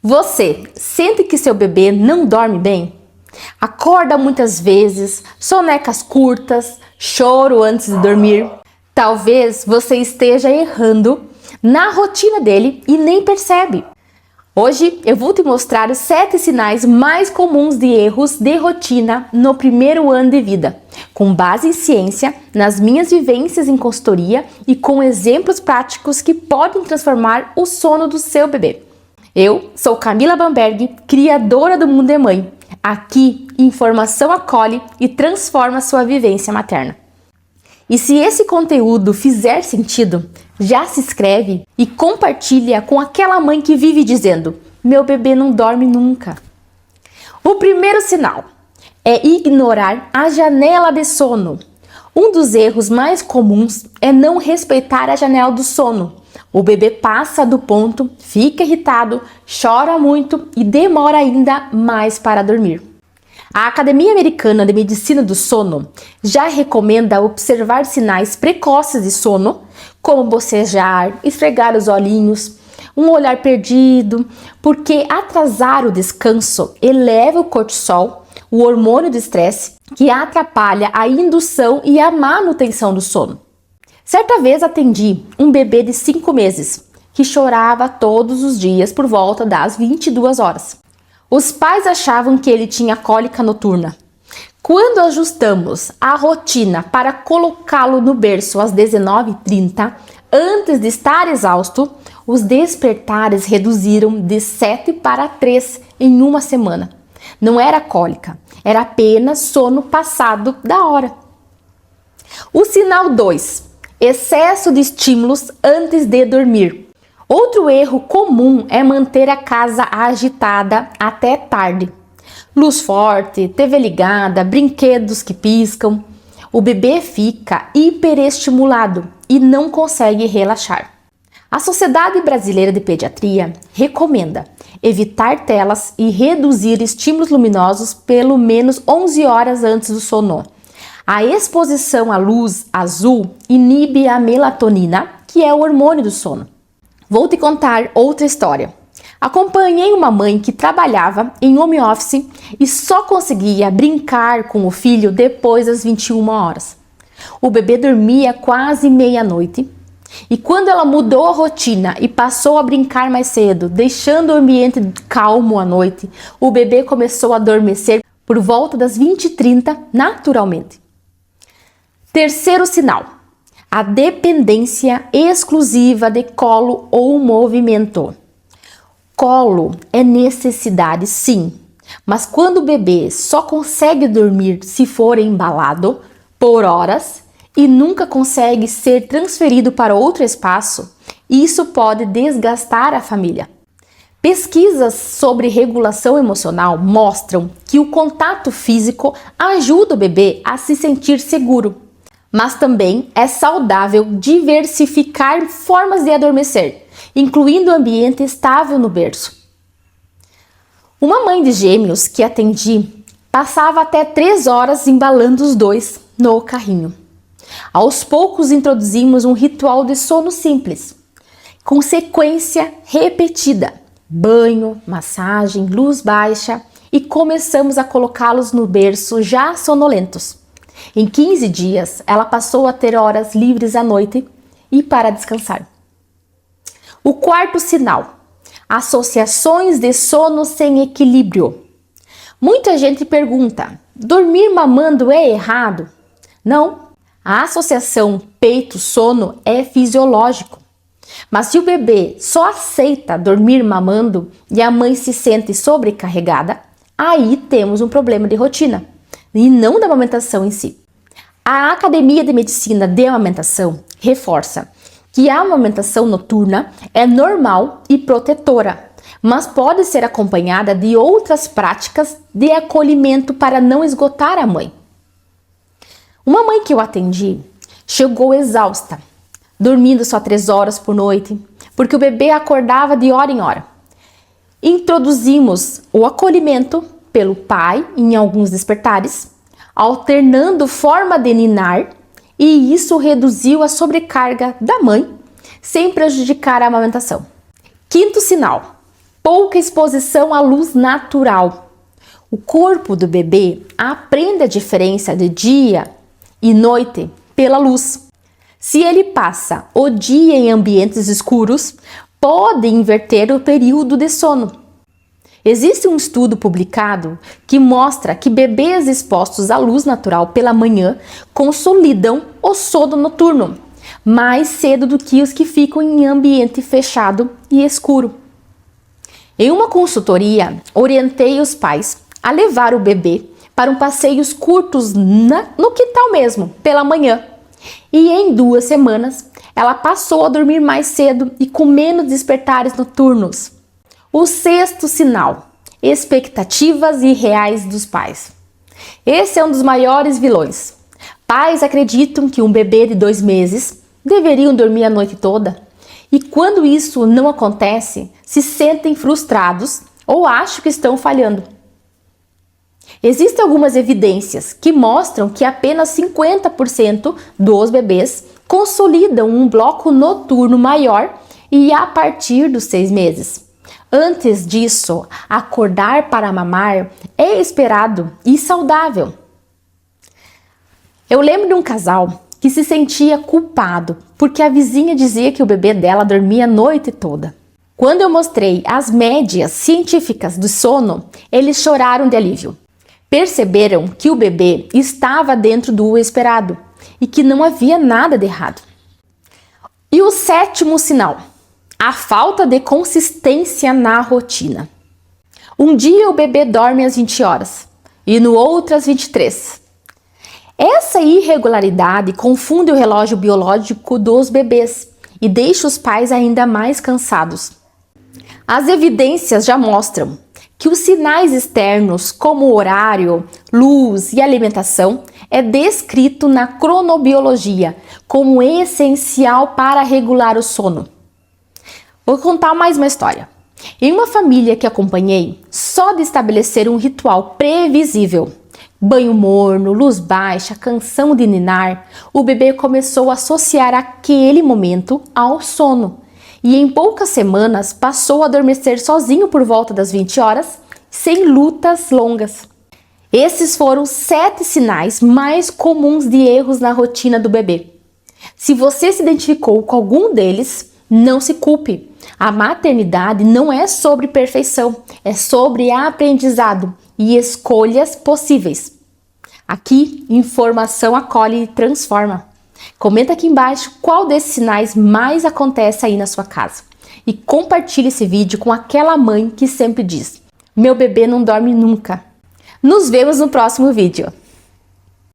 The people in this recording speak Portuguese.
Você sente que seu bebê não dorme bem? Acorda muitas vezes, sonecas curtas, choro antes de dormir. Talvez você esteja errando na rotina dele e nem percebe. Hoje eu vou te mostrar os 7 sinais mais comuns de erros de rotina no primeiro ano de vida, com base em ciência, nas minhas vivências em consultoria e com exemplos práticos que podem transformar o sono do seu bebê. Eu sou Camila Bamberg, criadora do Mundo é Mãe. Aqui, informação acolhe e transforma sua vivência materna. E se esse conteúdo fizer sentido, já se inscreve e compartilha com aquela mãe que vive dizendo: meu bebê não dorme nunca. O primeiro sinal é ignorar a janela de sono. Um dos erros mais comuns é não respeitar a janela do sono. O bebê passa do ponto, fica irritado, chora muito e demora ainda mais para dormir. A Academia Americana de Medicina do Sono já recomenda observar sinais precoces de sono, como bocejar, esfregar os olhinhos, um olhar perdido, porque atrasar o descanso eleva o cortisol, o hormônio do estresse, que atrapalha a indução e a manutenção do sono. Certa vez atendi um bebê de 5 meses, que chorava todos os dias por volta das 22 horas. Os pais achavam que ele tinha cólica noturna. Quando ajustamos a rotina para colocá-lo no berço às 19h30, antes de estar exausto, os despertares reduziram de 7 para 3 em uma semana. Não era cólica, era apenas sono passado da hora. O sinal 2. Excesso de estímulos antes de dormir. Outro erro comum é manter a casa agitada até tarde. Luz forte, TV ligada, brinquedos que piscam. O bebê fica hiperestimulado e não consegue relaxar. A Sociedade Brasileira de Pediatria recomenda evitar telas e reduzir estímulos luminosos pelo menos 11 horas antes do sono. A exposição à luz azul inibe a melatonina, que é o hormônio do sono. Vou te contar outra história. Acompanhei uma mãe que trabalhava em home office e só conseguia brincar com o filho depois das 21 horas. O bebê dormia quase meia-noite e quando ela mudou a rotina e passou a brincar mais cedo, deixando o ambiente calmo à noite, o bebê começou a adormecer por volta das 20h30 naturalmente. Terceiro sinal: a dependência exclusiva de colo ou movimento. Colo é necessidade, sim, mas quando o bebê só consegue dormir se for embalado por horas e nunca consegue ser transferido para outro espaço, isso pode desgastar a família. Pesquisas sobre regulação emocional mostram que o contato físico ajuda o bebê a se sentir seguro. Mas também é saudável diversificar formas de adormecer, incluindo ambiente estável no berço. Uma mãe de gêmeos que atendi passava até 3 horas embalando os dois no carrinho. Aos poucos introduzimos um ritual de sono simples, com sequência repetida, banho, massagem, luz baixa e começamos a colocá-los no berço já sonolentos. Em 15 dias, ela passou a ter horas livres à noite e para descansar. O quarto sinal: associações de sono sem equilíbrio. Muita gente pergunta: dormir mamando é errado? Não, a associação peito-sono é fisiológico. Mas se o bebê só aceita dormir mamando e a mãe se sente sobrecarregada, aí temos um problema de rotina e não da amamentação em si. A Academia de Medicina de Amamentação reforça que a amamentação noturna é normal e protetora, mas pode ser acompanhada de outras práticas de acolhimento para não esgotar a mãe. Uma mãe que eu atendi chegou exausta, dormindo só 3 horas por noite, porque o bebê acordava de hora em hora. Introduzimos o acolhimento pelo pai em alguns despertares, alternando forma de ninar, e isso reduziu a sobrecarga da mãe, sem prejudicar a amamentação. Quinto sinal: pouca exposição à luz natural. O corpo do bebê aprende a diferença de dia e noite pela luz. Se ele passa o dia em ambientes escuros, pode inverter o período de sono. Existe um estudo publicado que mostra que bebês expostos à luz natural pela manhã consolidam o sono noturno mais cedo do que os que ficam em ambiente fechado e escuro. Em uma consultoria, orientei os pais a levar o bebê para um passeios curtos no quintal mesmo, pela manhã. E em 2 semanas, ela passou a dormir mais cedo e com menos despertares noturnos. O 6º sinal: expectativas irreais dos pais. Esse é um dos maiores vilões. Pais acreditam que um bebê de 2 meses deveriam dormir a noite toda. E quando isso não acontece, se sentem frustrados ou acham que estão falhando. Existem algumas evidências que mostram que apenas 50% dos bebês consolidam um bloco noturno maior e a partir dos 6 meses. Antes disso, acordar para mamar é esperado e saudável. Eu lembro de um casal que se sentia culpado porque a vizinha dizia que o bebê dela dormia a noite toda. Quando eu mostrei as médias científicas do sono, eles choraram de alívio. Perceberam que o bebê estava dentro do esperado e que não havia nada de errado. E o 7º sinal: a falta de consistência na rotina. Um dia o bebê dorme às 20 horas e no outro às 23. Essa irregularidade confunde o relógio biológico dos bebês e deixa os pais ainda mais cansados. As evidências já mostram que os sinais externos, como horário, luz e alimentação, é descrito na cronobiologia como essencial para regular o sono. Vou contar mais uma história. Em uma família que acompanhei, só de estabelecer um ritual previsível, banho morno, luz baixa, canção de ninar, o bebê começou a associar aquele momento ao sono e em poucas semanas passou a adormecer sozinho por volta das 20 horas, sem lutas longas. Esses foram os 7 sinais mais comuns de erros na rotina do bebê. Se você se identificou com algum deles, não se culpe. A maternidade não é sobre perfeição, é sobre aprendizado e escolhas possíveis. Aqui, informação acolhe e transforma. Comenta aqui embaixo qual desses sinais mais acontece aí na sua casa. E compartilhe esse vídeo com aquela mãe que sempre diz: meu bebê não dorme nunca. Nos vemos no próximo vídeo.